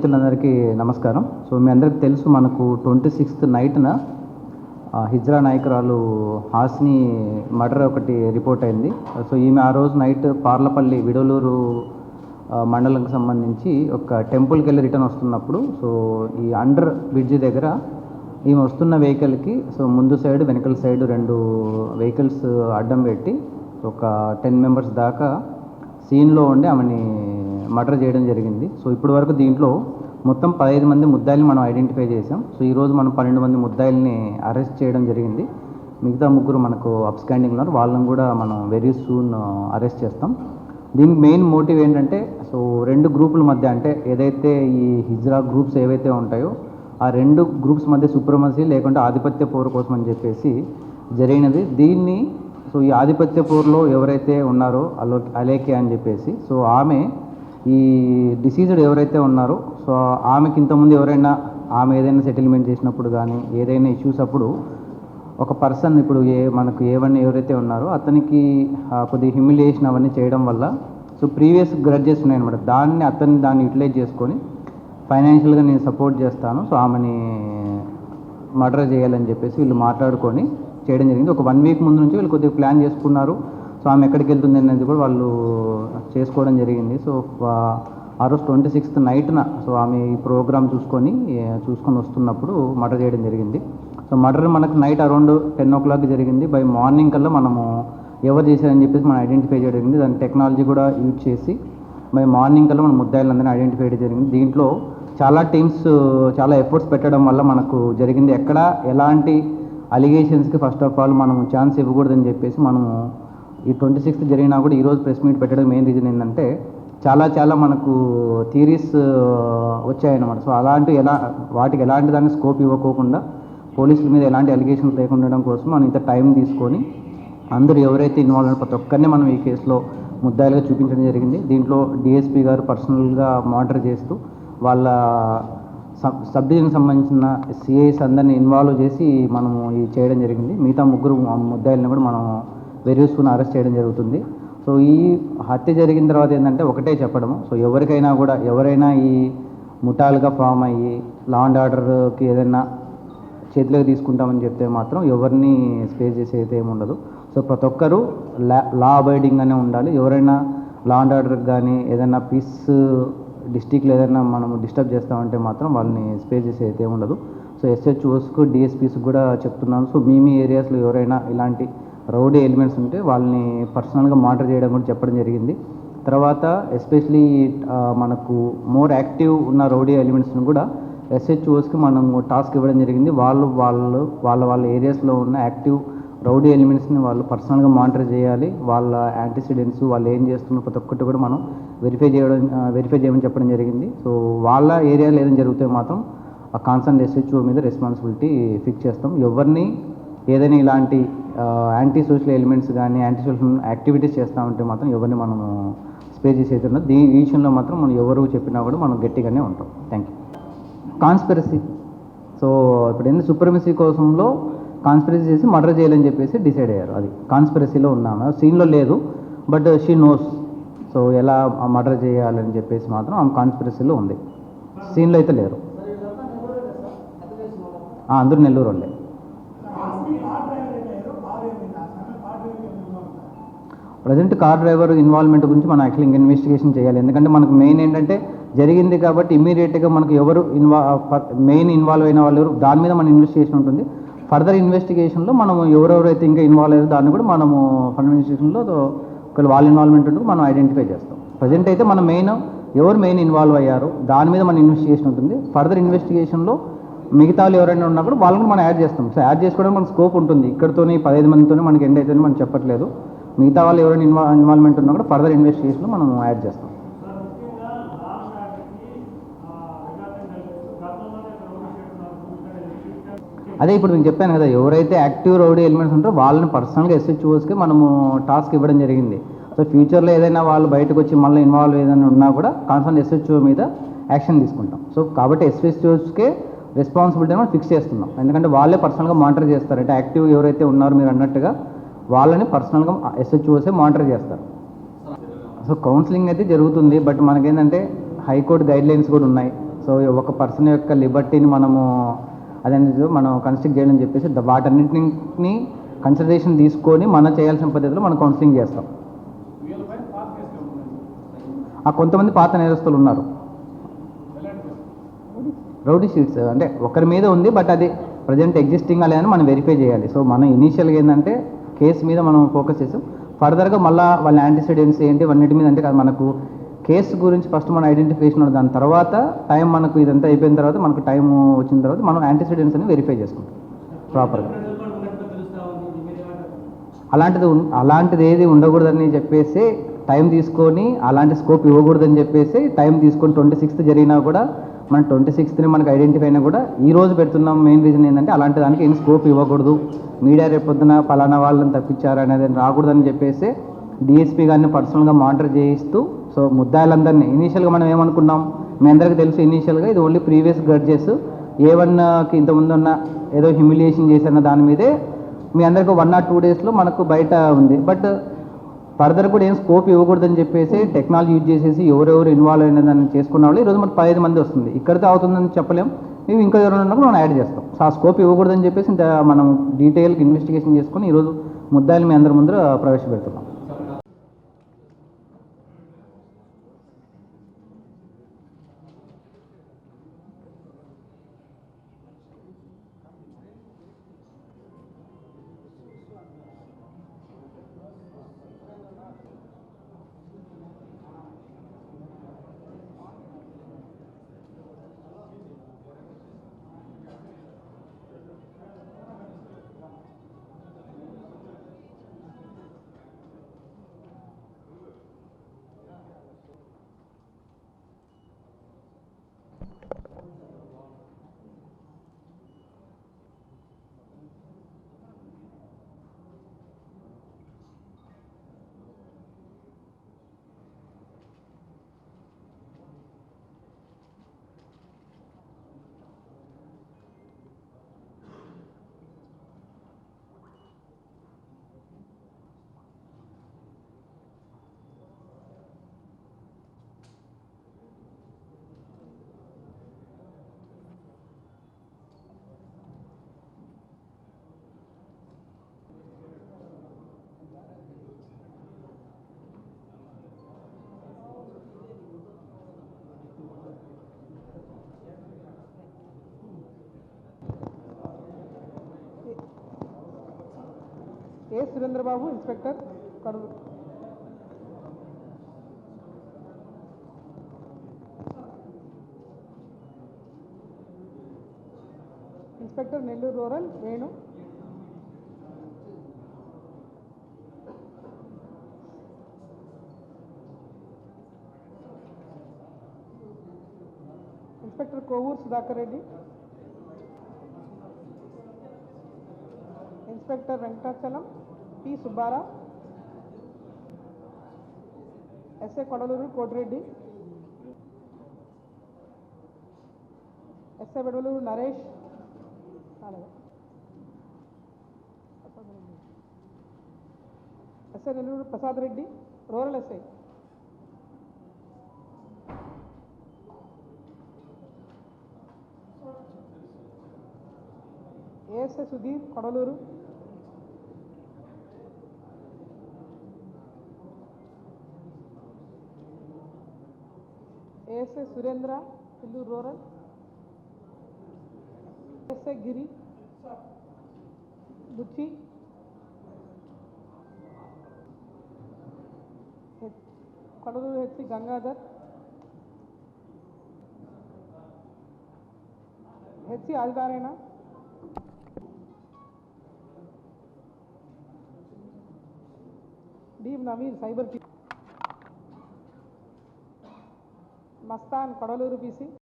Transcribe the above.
మిత్రులందరికీ నమస్కారం. సో మీ అందరికీ తెలుసు, మనకు 26th నైట్న హిజ్రా నాయకురాలు హాస్ని మర్డర్ ఒకటి రిపోర్ట్ అయింది. సో ఈమె ఆ రోజు నైట్ పార్లపల్లి విడవలూరు మండలంకి సంబంధించి ఒక టెంపుల్కి వెళ్ళి రిటర్న్ వస్తున్నప్పుడు, సో ఈ అండర్ బ్రిడ్జి దగ్గర ఈమె వస్తున్న వెహికల్కి ముందు సైడ్ వెనకల సైడ్ 2 వెహికల్స్ అడ్డం పెట్టి ఒక 10 మెంబర్స్ దాకా సీన్లో ఉండి ఆమెని మర్డర్ చేయడం జరిగింది. సో ఇప్పటి వరకు దీంట్లో మొత్తం 15 మంది ముద్దాయిల్ని మనం ఐడెంటిఫై చేసాం. సో ఈరోజు మనం 12 మంది ముద్దాయిల్ని అరెస్ట్ చేయడం జరిగింది. మిగతా 3 మనకు అప్స్టాండింగ్ ఉన్నారు, వాళ్ళని కూడా మనం వెరీ సూన్ అరెస్ట్ చేస్తాం. దీనికి మెయిన్ మోటివ్ ఏంటంటే, సో 2 గ్రూపుల మధ్య, అంటే ఏదైతే ఈ హిజ్రా గ్రూప్స్ ఏవైతే ఉంటాయో ఆ 2 గ్రూప్స్ మధ్య సుప్రమసీ లేకుంటే ఆధిపత్య పోరు కోసం అని చెప్పేసి జరిగినది. దీన్ని సో ఈ ఆధిపత్య పోరులో ఎవరైతే ఉన్నారో అలేఖ్య అని చెప్పేసి, సో ఆమె ఈ డిసీజ్డ్ ఎవరైతే ఉన్నారో, సో ఆమెకి ఇంతకుముందు ఎవరైనా ఆమె ఏదైనా సెటిల్మెంట్ చేసినప్పుడు కానీ ఏదైనా ఇష్యూస్ అప్పుడు ఒక పర్సన్ ఇప్పుడు మనకు ఏవన్నీ ఎవరైతే ఉన్నారో అతనికి కొద్దిగా హ్యూమిలియేషన్ అవన్నీ చేయడం వల్ల సో ప్రీవియస్ గ్రడ్జెస్ ఉన్నాయన్నమాట. దాన్ని యూటిలైజ్ చేసుకొని ఫైనాన్షియల్గా నేను సపోర్ట్ చేస్తాను, సో ఆమెని మర్డర్ చేయాలని చెప్పేసి వీళ్ళు మాట్లాడుకొని చేయడం జరిగింది. ఒక 1 వీక్ ముందు నుంచి వీళ్ళు కొద్దిగా ప్లాన్ చేసుకున్నారు. సో ఆమె ఎక్కడికి వెళ్తుంది అనేది కూడా వాళ్ళు చేసుకోవడం జరిగింది. సో ఆ రోజు 26th నైట్న సో ఆమె ఈ ప్రోగ్రామ్ చూసుకొని వస్తున్నప్పుడు మర్డర్ చేయడం జరిగింది. సో మర్డర్ మనకు నైట్ అరౌండ్ 10 o'clock జరిగింది. బై మార్నింగ్ కల్లా మనము ఎవరు చేశారని చెప్పేసి మనం ఐడెంటిఫై చేయడం జరిగింది. దాని టెక్నాలజీ కూడా యూజ్ చేసి బై మార్నింగ్ కల్లా మనం ముద్దాయిలందరినీ ఐడెంటిఫై చేయడం జరిగింది. దీంట్లో చాలా టీమ్స్ చాలా ఎఫర్ట్స్ పెట్టడం వల్ల మనకు జరిగింది. ఎక్కడ ఎలాంటి అలిగేషన్స్కి ఫస్ట్ ఆఫ్ ఆల్ మనం ఛాన్స్ ఇవ్వకూడదని చెప్పేసి మనము ఈ 26th జరిగినా కూడా ఈరోజు ప్రెస్ మీట్ పెట్టడం మెయిన్ రీజన్ ఏంటంటే, చాలా మనకు థియరీస్ వచ్చాయన్నమాట. సో వాటికి ఎలాంటి దాన్ని స్కోప్ ఇవ్వకోకుండా పోలీసుల మీద ఎలాంటి అలిగేషన్స్ లేకుండా ఉండడం కోసం మనం ఇంత టైం తీసుకొని అందరూ ఎవరైతే ఇన్వాల్వ్ అయిన ప్రతి ఒక్కరిని మనం ఈ కేసులో ముద్దాయిలుగా చూపించడం జరిగింది. దీంట్లో డిఎస్పీ గారు పర్సనల్గా మానిటర్ చేస్తూ వాళ్ళ సబ్ డివిజన్కి సంబంధించిన సిఐస్ అందరినీ ఇన్వాల్వ్ చేసి మనము ఇది చేయడం జరిగింది. మిగతా 3 ముద్దాయిల్ని కూడా మనం వెరీస్గా అరెస్ట్ చేయడం జరుగుతుంది. సో ఈ హత్య జరిగిన తర్వాత ఏంటంటే ఒకటే చెప్పడము, సో ఎవరైనా ఈ ముఠాలుగా ఫామ్ అయ్యి లా అండ్ ఆర్డర్కి ఏదైనా చేతిలోకి తీసుకుంటామని చెప్తే మాత్రం ఎవరిని స్పేస్ చేసే అయితే ఏమి ఉండదు. సో ప్రతి ఒక్కరూ లా అబైడింగ్గానే ఉండాలి. ఎవరైనా లా అండ్ ఆర్డర్కి కానీ ఏదైనా పీస్ డిస్టిక్లో ఏదైనా మనం డిస్టర్బ్ చేస్తామంటే మాత్రం వాళ్ళని స్పేస్ చేసే అయితే ఉండదు. సో ఎస్హెచ్ఓస్కు డిఎస్పీస్కి కూడా చెప్తున్నాను, సో మీ ఏరియాస్లో ఎవరైనా ఇలాంటి రౌడీ ఎలిమెంట్స్ ఉంటే వాళ్ళని పర్సనల్గా మానిటర్ చేయడం కూడా చెప్పడం జరిగింది. తర్వాత ఎస్పెషలీ మనకు మోర్ యాక్టివ్ ఉన్న రౌడీ ఎలిమెంట్స్ని కూడా ఎస్హెచ్ఓస్కి మనం టాస్క్ ఇవ్వడం జరిగింది. వాళ్ళ ఏరియాస్లో ఉన్న యాక్టివ్ రౌడీ ఎలిమెంట్స్ని వాళ్ళు పర్సనల్గా మానిటర్ చేయాలి. వాళ్ళ యాంటీసిడెంట్స్ వాళ్ళు ఏం చేస్తున్న ప్రతి ఒక్కటి కూడా మనం వెరిఫై చేయమని చెప్పడం జరిగింది. సో వాళ్ళ ఏరియాలో ఏదైనా జరిగితే మాత్రం ఆ కాన్సర్న్ ఎస్హెచ్ఓ మీద రెస్పాన్సిబిలిటీ ఫిక్స్ చేస్తాం. ఎవరిని ఏదైనా ఇలాంటి యాంటీ సోషల్ ఎలిమెంట్స్ కానీ యాంటీ సోషల్ యాక్టివిటీస్ చేస్తామంటే మాత్రం ఎవరిని మనము స్పేస్ చేసి అయితే ఉన్నది. ఈ విషయంలో మాత్రం మనం ఎవరు చెప్పినా కూడా మనం గట్టిగానే ఉంటాం. Thank you. కాన్స్పిరసీ, సో ఇప్పుడు ఏంటి సుప్రమసీ కోసంలో కాన్స్పిరసీ చేసి మర్డర్ చేయాలని చెప్పేసి డిసైడ్ అయ్యారు. అది కాన్స్పిరసీలో ఉన్నాము, సీన్లో లేదు, బట్ షీ నోస్ సో ఎలా మర్డర్ చేయాలని చెప్పేసి మాత్రం ఆమె కాన్స్పిరసీలో ఉంది. సీన్లో అయితే లేరు. అందరూ నెల్లూరు వాళ్ళే. ప్రజెంట్ కార్ డ్రైవర్ ఇన్వాల్వ్మెంట్ గురించి మనం యాక్చువల్లీ ఇన్వెస్టిగేషన్ చేయాలి. ఎందుకంటే మనకు మెయిన్ ఏంటంటే జరిగింది కాబట్టి ఇమీడియట్గా మనకు ఎవరు మెయిన్ ఇన్వాల్వ్ అయిన వాళ్ళు దాని మీద మన ఇన్వెస్టిగేషన్ ఉంటుంది. ఫర్దర్ ఇన్వెస్టిగేషన్లో మనము ఎవరెవరైతే ఇంకా ఇన్వాల్వ్ అయ్యారో దాన్ని కూడా మనము ఫర్దర్ ఇన్వెస్టిగేషన్లో ఒకవేళ వాళ్ళ ఇన్వాల్వ్మెంట్ ఉంటే మనం ఐడెంటిఫై చేస్తాం. ప్రజెంట్ అయితే మన ఎవరు మెయిన్ ఇన్వాల్వ్ అయ్యారో దాని మీద మన ఇన్వెస్టిగేషన్ ఉంటుంది. ఫర్దర్ ఇన్వెస్టిగేషన్లో మిగతా వాళ్ళు ఎవరైనా ఉన్నా కూడా వాళ్ళని మనం యాడ్ చేస్తాం. సో యాడ్ చేసుకోవడానికి మనకు స్కోప్ ఉంటుంది. ఇక్కడితోనే 15 మందితోనే మనకి ఎండ్ అవుతుందని మనం చెప్పట్లేదు. మిగతా వాళ్ళు ఎవరైనా ఇన్వాల్వ్మెంట్ ఉన్నా కూడా ఫర్దర్ ఇన్వెస్టిగేషన్లో మనం యాడ్ చేస్తాం. అదే ఇప్పుడు నేను చెప్పాను కదా, ఎవరైతే యాక్టివ్ రౌడీ ఎలిమెంట్స్ ఉంటారో వాళ్ళని పర్సనల్గా ఎస్హెచ్ఓస్కి మనము టాస్క్ ఇవ్వడం జరిగింది. సో ఫ్యూచర్లో ఏదైనా వాళ్ళు బయటకు వచ్చి మళ్ళీ ఇన్వాల్వ్ ఏదైనా ఉన్నా కూడా కాన్సర్న్ ఎస్హెచ్ఓ మీద యాక్షన్ తీసుకుంటాం. సో కాబట్టి ఎస్హెచ్ఓస్కే రెస్పాన్సిబిలిటీ మనం ఫిక్స్ చేస్తున్నాం. ఎందుకంటే వాళ్ళే పర్సనల్గా మానిటర్ చేస్తారు. అంటే యాక్టివ్ ఎవరైతే ఉన్నారో మీరు అన్నట్టుగా వాళ్ళని పర్సనల్గా ఎస్హెచ్ఓసే మానిటర్ చేస్తారు. సో కౌన్సిలింగ్ అయితే జరుగుతుంది, బట్ మనకేంటంటే హైకోర్టు గైడ్లైన్స్ కూడా ఉన్నాయి. సో ఒక పర్సన్ యొక్క లిబర్టీని మనము అదేంటి మనం కన్స్ట్రక్ట్ చేయాలని చెప్పేసి వాటన్నింటిని కన్సిడరేషన్ తీసుకొని మనం చేయాల్సిన పద్ధతిలో మనం కౌన్సిలింగ్ చేస్తాం. కొంతమంది పాత నేరస్తులు ఉన్నారు. రౌడీ షీట్స్ అంటే ఒకరి మీద ఉంది, బట్ అది ప్రజెంట్ ఎగ్జిస్టింగ్ లేదని మనం వెరిఫై చేయాలి. సో మనం ఇనీషియల్గా ఏంటంటే కేసు మీద మనం ఫోకస్ చేసాం. ఫర్దర్గా మళ్ళీ వాళ్ళ యాంటీసిడెంట్స్ ఏంటి అన్నిటి మీద అంటే మనకు కేసు గురించి ఫస్ట్ మనం ఐడెంటిఫికేషన్ ఉంది. దాని తర్వాత టైం మనకు ఇదంతా అయిపోయిన తర్వాత మనకు టైం వచ్చిన తర్వాత మనం యాంటీసిడెంట్స్ అని వెరిఫై చేసుకుంటాం ప్రాపర్గా. అలాంటిది ఏది ఉండకూడదని చెప్పేసి టైం తీసుకొని, అలాంటి స్కోప్ ఇవ్వకూడదని చెప్పేసి టైం తీసుకొని 26th జరిగినా కూడా మన 26th మనకు ఐడెంటిఫై అయినా కూడా ఈ రోజు పెడుతున్నాం. మెయిన్ రీజన్ ఏంటంటే అలాంటి దానికి ఏం స్కోప్ ఇవ్వకూడదు, మీడియా రేపొద్దున పలానా వాళ్ళని తప్పించారు అనేది రాకూడదని చెప్పేసి డిఎస్పీ గారిని పర్సనల్గా మానిటర్ చేయిస్తూ, సో ముద్దాయిలందరినీ ఇనీషియల్గా మనం ఏమనుకున్నాం, మీ అందరికీ తెలుసు ఇనీషియల్గా ఇది ఓన్లీ ప్రీవియస్ గ్రడ్జెస్, A1కి ఇంతకుముందు ఉన్న ఏదో హ్యూమిలియేషన్ చేసిన దాని మీదే మీ అందరికీ 1 or 2 daysలో మనకు బయట ఉంది. బట్ ఫర్దర్ కూడా ఏం స్కోప్ ఇవ్వకూడదని చెప్పేసి టెక్నాలజీ యూజ్ చేసేసి ఎవరెవరు ఇన్వాల్వ్ అయిన దాన్ని చేసుకున్న వాళ్ళు ఈరోజు మనకు 15 మంది వస్తుంది. ఇక్కడితో అవుతుందని చెప్పలేం, మేము ఇంకా ఎవరైనా ఉన్నప్పుడు మనం యాడ్ చేస్తాం. సో ఆ స్కోప్ ఇవ్వకూడదని చెప్పేసి మనం డీటెయిల్గా ఇన్వెస్టిగేషన్ చేసుకుని ఈరోజు ముద్దాయిలు మీ అందరి ముందర ప్రవేశపెడుతున్నాం. A Surendrababu, inspector Kaduru. Inspector Nellore rural Venu. Inspector Kovur Sudhakar Reddy. Inspector Venkatachalam P Subbarao. SI Kodaluru Kotireddy. SI Vedaluru Naresh. SI Nellore Prasad Reddy rural SI. ASI Sudheer Kodaluru. ASI Surendra Nellore rural. ASI Giri Buchi. Kodaluru HC Gangadhar. HC Adinarayana. D Naveen cyber T. Mastan Kodaluru PC.